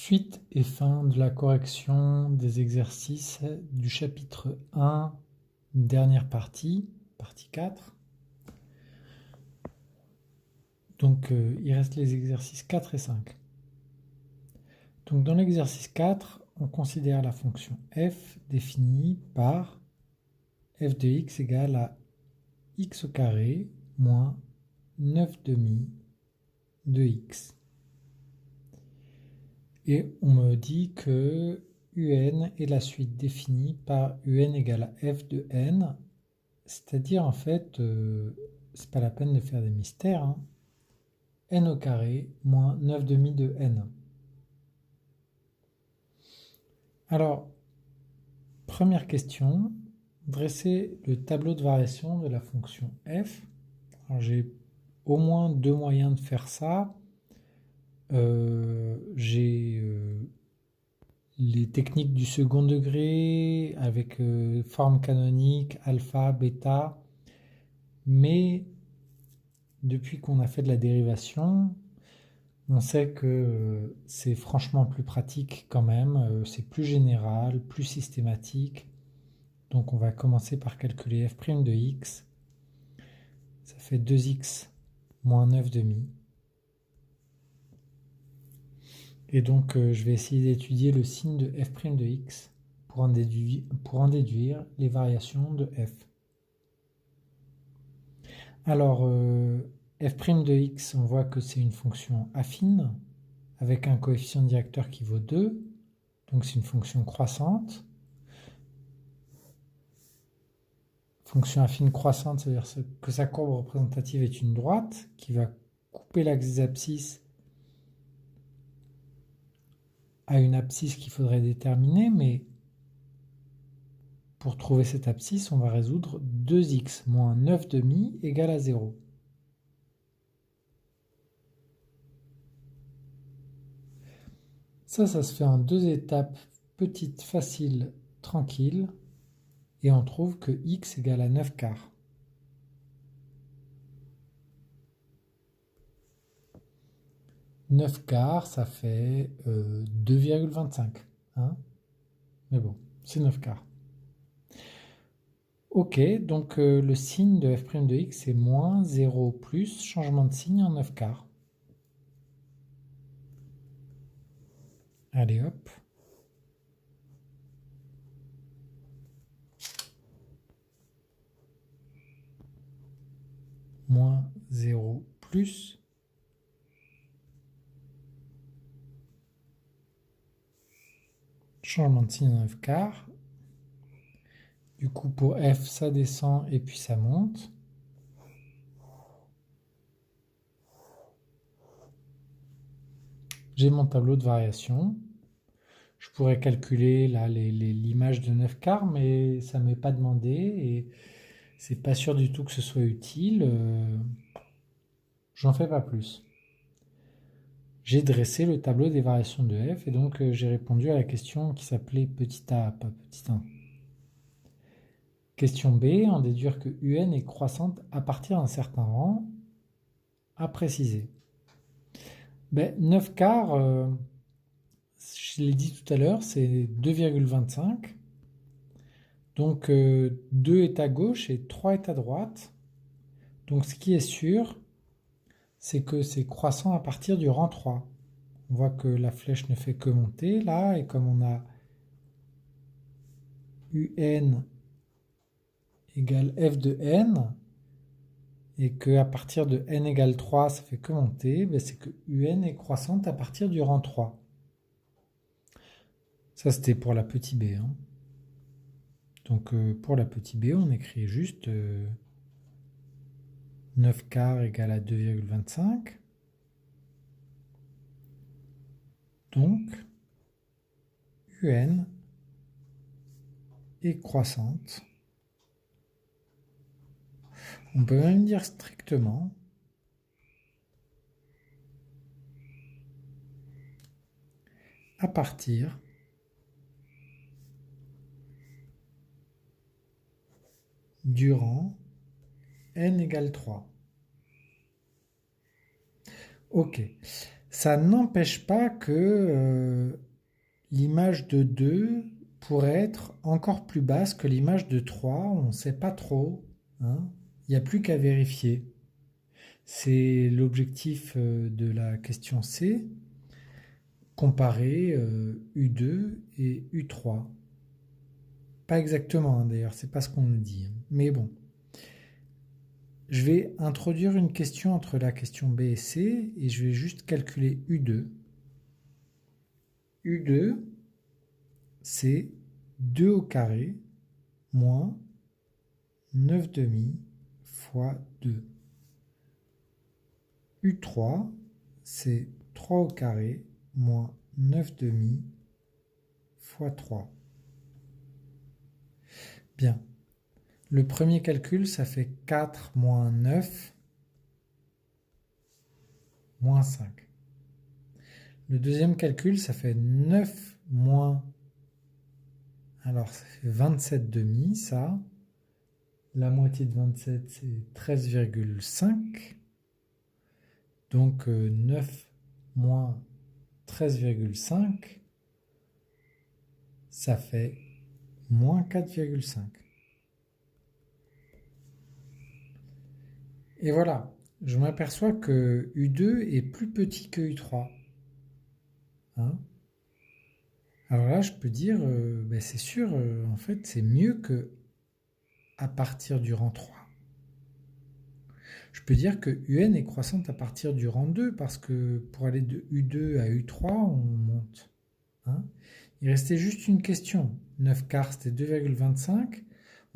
Suite et fin de la correction des exercices du chapitre 1, dernière partie, partie 4. Donc il reste les exercices 4 et 5. Donc dans l'exercice 4, on considère la fonction f définie par f de x égale à x au carré moins 9 demi de x. Et on me dit que un est la suite définie par un égale à f de n, c'est-à-dire en fait, c'est pas la peine de faire des mystères, hein. N au carré moins 9 demi de n. Alors, première question, dresser le tableau de variation de la fonction f. Alors, j'ai au moins deux moyens de faire ça. J'ai les techniques du second degré avec forme canonique, alpha, bêta. Mais depuis qu'on a fait de la dérivation, on sait que c'est franchement plus pratique quand même, c'est plus général, plus systématique. Donc on va commencer par calculer f' de x. Ça fait 2x moins 9 demi. Et donc je vais essayer d'étudier le signe de f' de x pour en déduire les variations de f. Alors f' de x, on voit que c'est une fonction affine avec un coefficient directeur qui vaut 2. Donc c'est une fonction croissante. Fonction affine croissante, c'est-à-dire que sa courbe représentative est une droite qui va couper l'axe des abscisses à une abscisse qu'il faudrait déterminer, mais pour trouver cette abscisse, on va résoudre 2x moins 9 demi égale à 0. Ça se fait en deux étapes, petites, faciles, tranquilles, et on trouve que x égale à 9 quarts. « 9 quarts, ça fait 2,25. Hein, mais bon, c'est 9 quarts. Ok, donc le signe de f' de x est moins 0 plus changement de signe en 9 quarts. Allez hop. Moins 0 plus changement de signe en 9 quarts. Du coup pour f ça descend et puis ça monte. J'ai mon tableau de variation. Je pourrais calculer là l'image de 9 quarts, mais ça ne m'est pas demandé et c'est pas sûr du tout que ce soit utile. J'en fais pas plus. J'ai dressé le tableau des variations de f et donc j'ai répondu à la question qui s'appelait petit a, pas petit 1. Question B, en déduire que un est croissante à partir d'un certain rang, à préciser. 9 quarts, je l'ai dit tout à l'heure, c'est 2,25. Donc 2 est à gauche et 3 est à droite. Donc ce qui est sûr, c'est que c'est croissant à partir du rang 3. On voit que la flèche ne fait que monter là, et comme on a un égale f de n, et qu'à partir de n égale 3, ça fait que monter, c'est que un est croissante à partir du rang 3. Ça, c'était pour la petite b. Hein. Donc pour la petite b, on écrit juste 9 quarts égale à 2,25. Donc, un est croissante. On peut même dire strictement à partir du rang n égale 3. Ok. Ça n'empêche pas que l'image de 2 pourrait être encore plus basse que l'image de 3. On ne sait pas trop, hein. Il n'y a plus qu'à vérifier. C'est l'objectif de la question C, comparer U2 et U3. Pas exactement, hein, d'ailleurs, c'est pas ce qu'on nous dit, hein. Mais bon. Je vais introduire une question entre la question B et C et je vais juste calculer U2. U2, c'est 2 au carré moins 9 demi fois 2. U3, c'est 3 au carré moins 9 demi fois 3. Bien. Le premier calcul, ça fait 4 moins 9 moins 5. Le deuxième calcul, ça fait 9 moins... Alors, ça fait 27 demi, ça. La moitié de 27, c'est 13,5. Donc, 9 moins 13,5, ça fait moins 4,5. Et voilà, je m'aperçois que U2 est plus petit que U3. Hein? Alors là, je peux dire, ben c'est sûr, en fait, c'est mieux que à partir du rang 3. Je peux dire que UN est croissante à partir du rang 2 parce que pour aller de U2 à U3, on monte. Hein? Il restait juste une question. 9 quarts, c'était 2,25.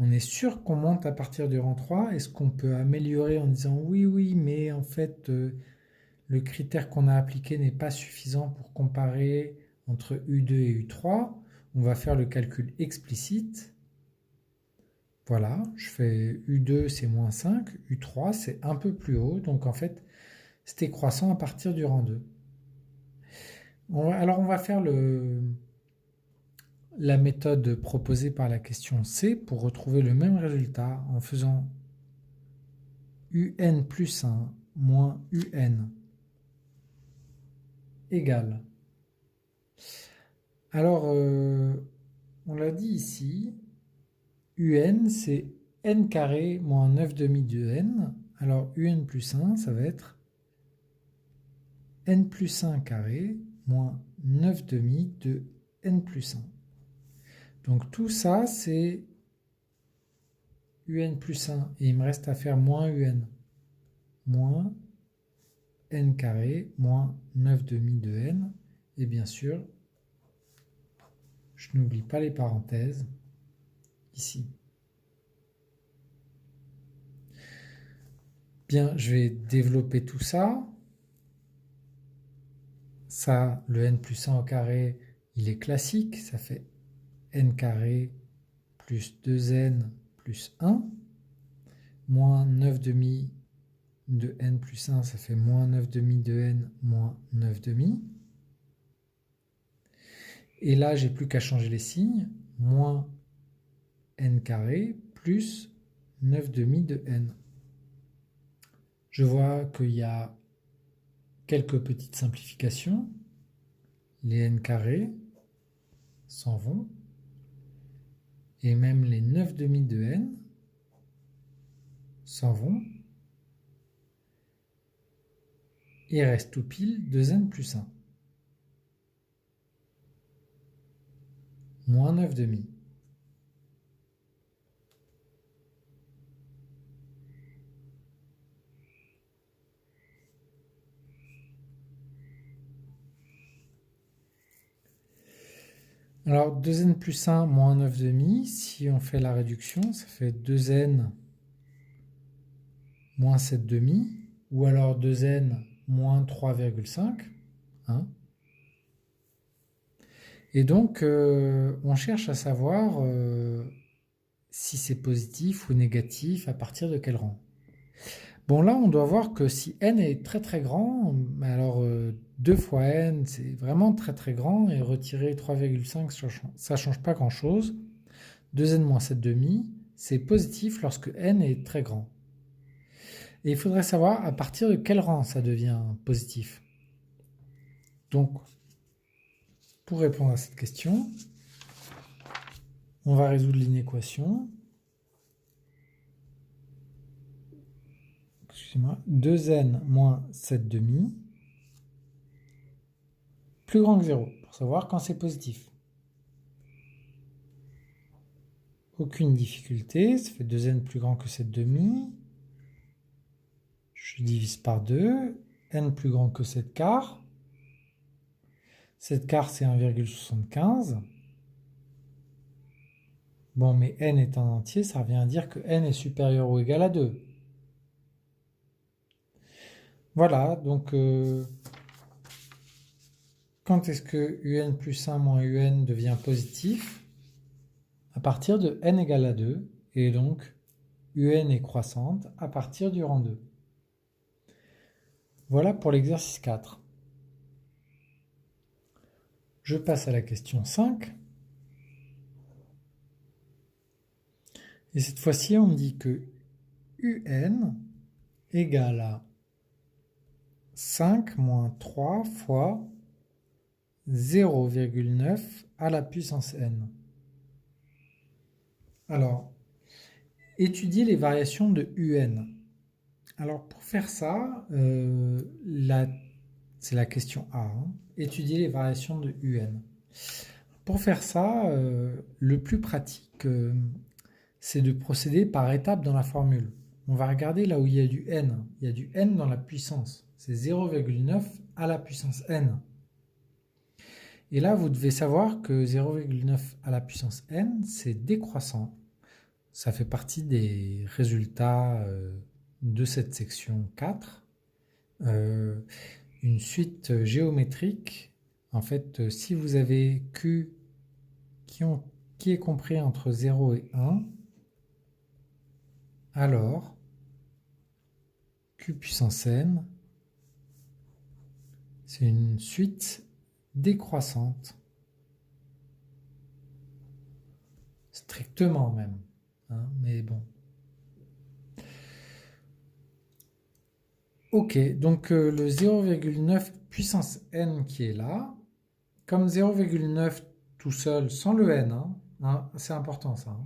On est sûr qu'on monte à partir du rang 3. Est-ce qu'on peut améliorer en disant oui, oui, mais en fait, le critère qu'on a appliqué n'est pas suffisant pour comparer entre U2 et U3. On va faire le calcul explicite. Voilà, je fais U2 c'est moins 5, U3 c'est un peu plus haut, donc en fait c'était croissant à partir du rang 2. Alors on va faire la méthode proposée par la question C pour retrouver le même résultat en faisant UN plus 1 moins UN égale. Alors on l'a dit ici, UN c'est n carré moins 9 demi de n. Alors UN plus 1 ça va être n plus 1 carré moins 9 demi de n plus 1. Donc tout ça, c'est un plus 1. Et il me reste à faire moins un. Moins n carré moins 9 demi de n. Et bien sûr, je n'oublie pas les parenthèses ici. Bien, je vais développer tout ça. Ça, le n plus 1 au carré, il est classique. Ça fait n carré plus 2n plus 1. Moins 9 demi de n plus 1, ça fait moins 9 demi de n moins 9 demi. Et là, j'ai plus qu'à changer les signes. Moins n carré plus 9 demi de n. Je vois qu'il y a quelques petites simplifications. Les n carrés s'en vont. Et même les 9 demi de n s'en vont. Il reste tout pile 2n plus 1. Moins 9 demi. Alors 2n plus 1 moins 9 demi, si on fait la réduction, ça fait 2n moins 7 demi, ou alors 2n moins 3,5. Hein. Et donc, on cherche à savoir si c'est positif ou négatif, à partir de quel rang. Bon, là, on doit voir que si n est très très grand, alors 2 fois n, c'est vraiment très très grand, et retirer 3,5, ça ne change pas grand-chose. 2n moins 7 demi, c'est positif lorsque n est très grand. Et il faudrait savoir à partir de quel rang ça devient positif. Donc, pour répondre à cette question, on va résoudre l'inéquation. Excusez-moi. 2n moins 7 demi plus grand que 0, pour savoir quand c'est positif. Aucune difficulté, ça fait 2n plus grand que 7 demi. Je divise par 2, n plus grand que 7 quarts. 7 quarts, c'est 1,75. Bon, mais n est un entier, ça revient à dire que n est supérieur ou égal à 2. Voilà, donc quand est-ce que un plus 1 moins un devient positif? À partir de n égale à 2, et donc un est croissante à partir du rang 2. Voilà pour l'exercice 4. Je passe à la question 5. Et cette fois-ci, on me dit que un égale à 5 moins 3 fois 0,9 à la puissance n. Alors, étudier les variations de un. Alors, pour faire ça, c'est la question A. Étudier les variations de un. Pour faire ça, le plus pratique, c'est de procéder par étapes dans la formule. On va regarder là où il y a du n. Il y a du n dans la puissance. C'est 0,9 à la puissance n. Et là, vous devez savoir que 0,9 à la puissance n, c'est décroissant. Ça fait partie des résultats de cette section 4. Une suite géométrique, en fait, si vous avez Q qui est compris entre 0 et 1, alors Q puissance n, c'est une suite décroissante. Strictement même. Mais bon. Ok, donc le 0,9 puissance n qui est là, comme 0,9 tout seul sans le n, c'est important ça.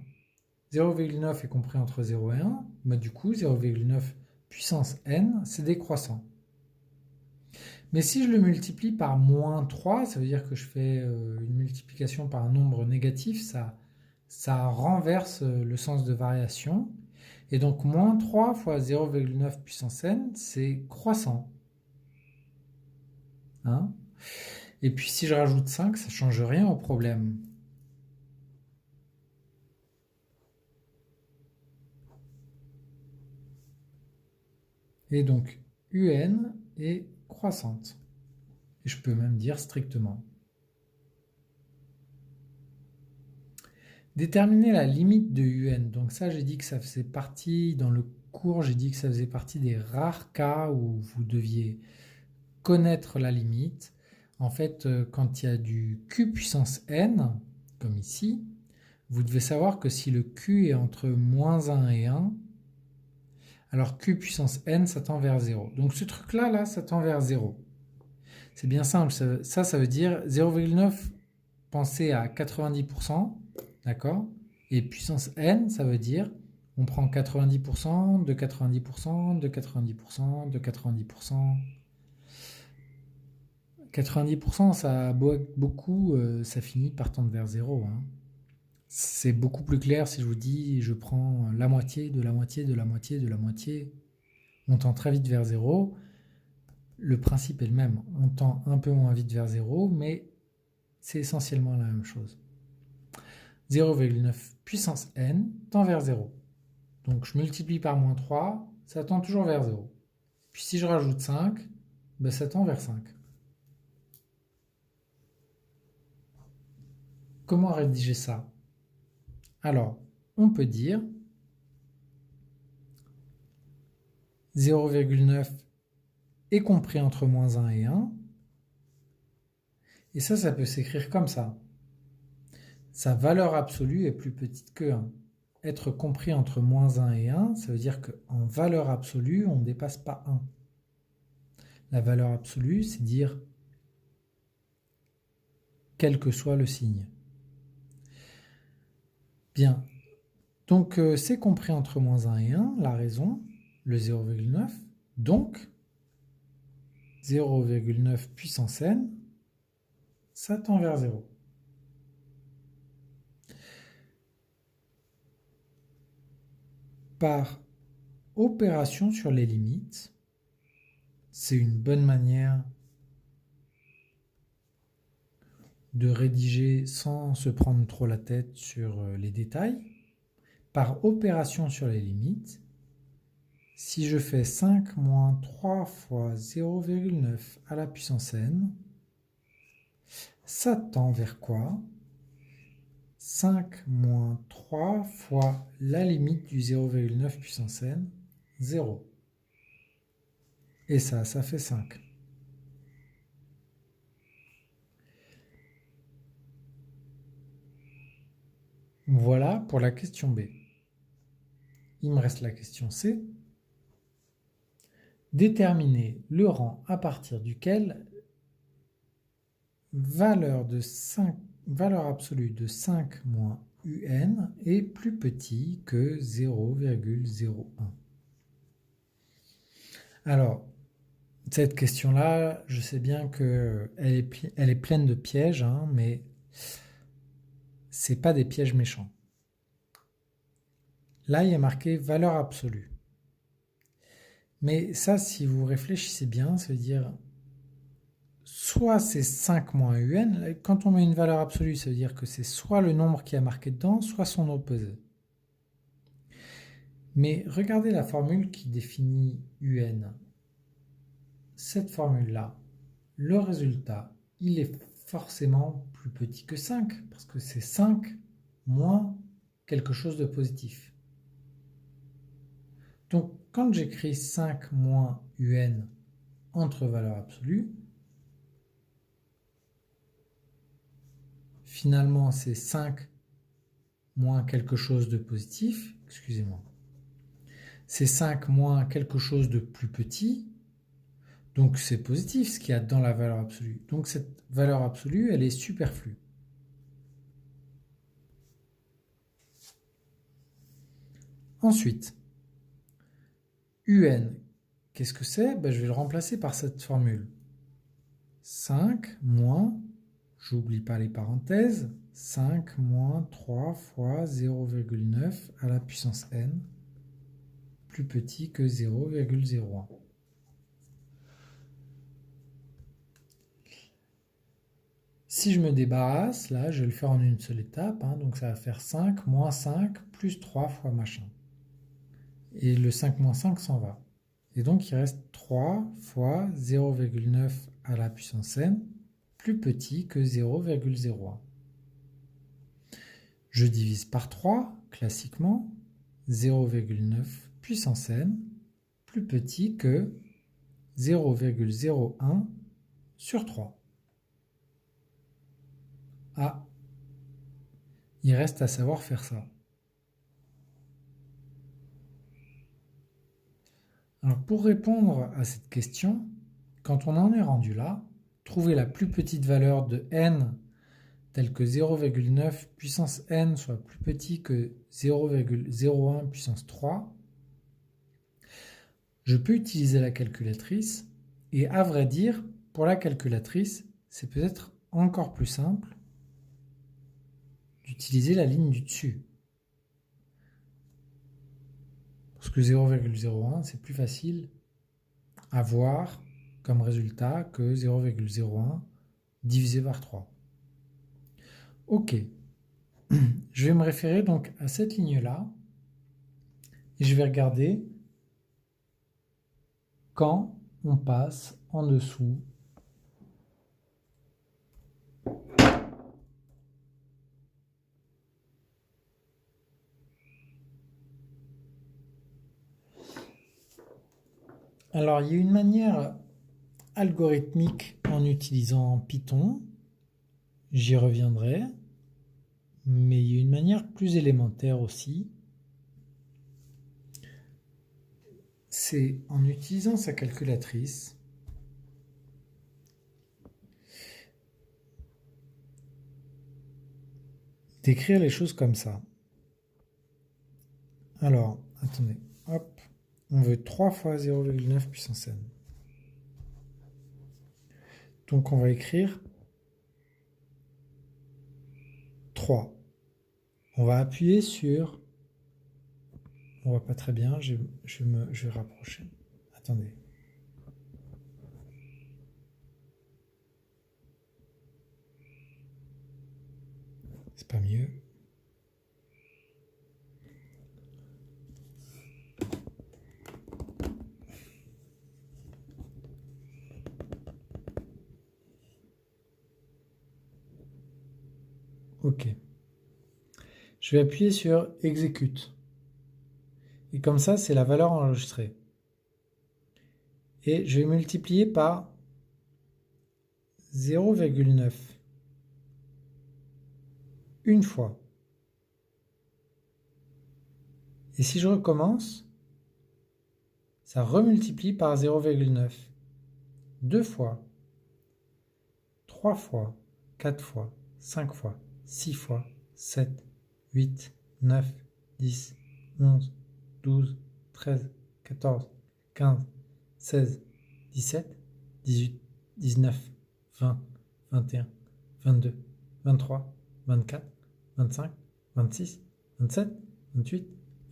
0,9 est compris entre 0 et 1, mais du coup 0,9 puissance n, c'est décroissant. Mais si je le multiplie par moins 3, ça veut dire que je fais une multiplication par un nombre négatif, ça renverse le sens de variation. Et donc moins 3 fois 0,9 puissance n, c'est croissant. Et puis si je rajoute 5, ça ne change rien au problème. Et donc un est croissante. Et je peux même dire strictement. Déterminer la limite de un. Donc ça, j'ai dit que ça faisait partie, dans le cours, j'ai dit que ça faisait partie des rares cas où vous deviez connaître la limite. En fait, quand il y a du q puissance n, comme ici, vous devez savoir que si le q est entre moins 1 et 1, alors q puissance n, ça tend vers 0. Donc ce truc-là, là, ça tend vers 0. C'est bien simple, ça veut dire 0,9, pensez à 90%, d'accord? Et puissance n, ça veut dire, on prend 90%, de 90%, de 90%, de 90%. 90%, ça beaucoup, ça finit par tendre vers 0. C'est beaucoup plus clair si je vous dis, je prends la moitié, de la moitié, de la moitié, de la moitié. On tend très vite vers 0. Le principe est le même. On tend un peu moins vite vers 0, mais c'est essentiellement la même chose. 0,9 puissance n tend vers 0. Donc je multiplie par moins 3, ça tend toujours vers 0. Puis si je rajoute 5, ça tend vers 5. Comment rédiger ça? Alors, on peut dire 0,9 est compris entre moins 1 et 1. Et ça peut s'écrire comme ça. Sa valeur absolue est plus petite que 1. Être compris entre moins 1 et 1, ça veut dire qu'en valeur absolue, on ne dépasse pas 1. La valeur absolue, c'est dire quel que soit le signe. Bien, donc c'est compris entre moins 1 et 1, la raison, le 0,9. Donc, 0,9 puissance n, ça tend vers 0. Par opération sur les limites, c'est une bonne manière de rédiger sans se prendre trop la tête sur les détails. Par opération sur les limites, si je fais 5 moins 3 fois 0,9 à la puissance n, ça tend vers quoi? 5 moins 3 fois la limite du 0,9 puissance n, 0. Et ça fait 5. Voilà pour la question B. Il me reste la question C. Déterminer le rang à partir duquel valeur absolue de 5 moins un est plus petit que 0,01. Alors, cette question-là, je sais bien qu'elle est pleine de pièges, hein, mais ce n'est pas des pièges méchants. Là, il y a marqué valeur absolue. Mais ça, si vous réfléchissez bien, ça veut dire soit c'est 5 moins un. Quand on met une valeur absolue, ça veut dire que c'est soit le nombre qui est marqué dedans, soit son opposé. Mais regardez la formule qui définit un. Cette formule-là, le résultat, il est forcément plus petit que 5, parce que c'est 5 moins quelque chose de positif. Donc, quand j'écris 5 moins un entre valeurs absolues, finalement, c'est 5 moins quelque chose de positif, excusez-moi. C'est 5 moins quelque chose de plus petit, donc c'est positif ce qu'il y a dans la valeur absolue. Donc cette valeur absolue, elle est superflue. Ensuite, un, qu'est-ce que c'est? Je vais le remplacer par cette formule. 5 moins, j'oublie pas les parenthèses, 5 moins 3 fois 0,9 à la puissance n, plus petit que 0,01. Si je me débarrasse, là, je vais le faire en une seule étape, hein, donc ça va faire 5 moins 5 plus 3 fois machin. Et le 5 moins 5 s'en va. Et donc il reste 3 fois 0,9 à la puissance n, plus petit que 0,01. Je divise par 3, classiquement, 0,9 puissance n, plus petit que 0,01 sur 3. Ah, il reste à savoir faire ça. Alors pour répondre à cette question, quand on en est rendu là, trouver la plus petite valeur de n telle que 0,9 puissance n soit plus petit que 0,01 puissance 3, je peux utiliser la calculatrice et à vrai dire, pour la calculatrice, c'est peut-être encore plus simple d'utiliser la ligne du dessus. Parce que 0,01, c'est plus facile à voir comme résultat que 0,01 divisé par 3. Ok, je vais me référer donc à cette ligne-là et je vais regarder quand on passe en dessous . Alors, il y a une manière algorithmique en utilisant Python, j'y reviendrai, mais il y a une manière plus élémentaire aussi. C'est en utilisant sa calculatrice, d'écrire les choses comme ça. Alors, attendez, hop, on veut 3 fois 0,9 puissance n. Donc on va écrire 3. On va appuyer sur... On voit pas très bien, je vais rapprocher. Attendez. C'est pas mieux. Ok. Je vais appuyer sur exécute. Et comme ça, c'est la valeur enregistrée. Et je vais multiplier par 0,9 une fois. Et si je recommence, ça remultiplie par 0,9 deux fois, 3 fois, 4 fois, 5 fois, 6 fois, 7, 8, 9, 10, 11, 12, 13, 14, 15, 16, 17, 18, 19, 20, 21, 22, 23, 24, 25, 26, 27, 28,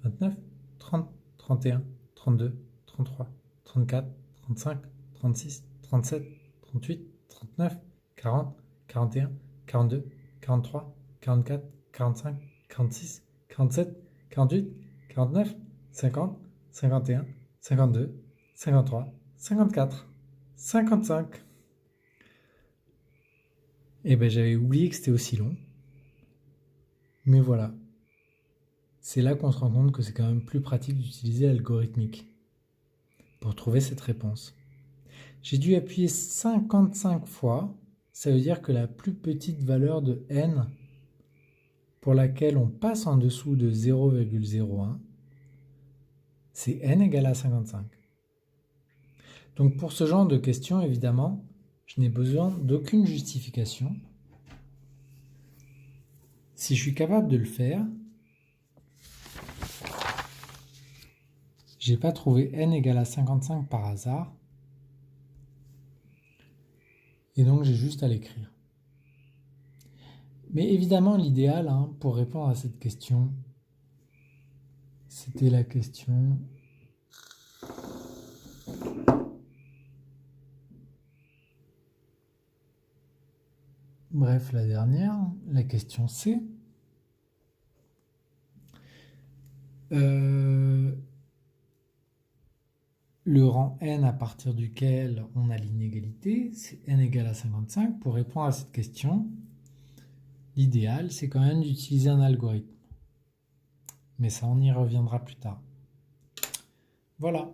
29, 30, 31, 32, 33, 34, 35, 36, 37, 38, 39, 40, 41, 42, 43, 44, 45, 46, 47, 48, 49, 50, 51, 52, 53, 54, 55. Eh ben j'avais oublié que c'était aussi long. Mais voilà. C'est là qu'on se rend compte que c'est quand même plus pratique d'utiliser l'algorithmique pour trouver cette réponse. J'ai dû appuyer 55 fois. Ça veut dire que la plus petite valeur de n pour laquelle on passe en dessous de 0,01, c'est n égale à 55. Donc pour ce genre de questions, évidemment, je n'ai besoin d'aucune justification. Si je suis capable de le faire, j'ai pas trouvé n égale à 55 par hasard. Et donc j'ai juste à l'écrire. Mais évidemment, l'idéal pour répondre à cette question, c'était la question... Bref, la dernière, la question C. Le rang n à partir duquel on a l'inégalité, c'est n égale à 55. Pour répondre à cette question, l'idéal, c'est quand même d'utiliser un algorithme. Mais ça, on y reviendra plus tard. Voilà.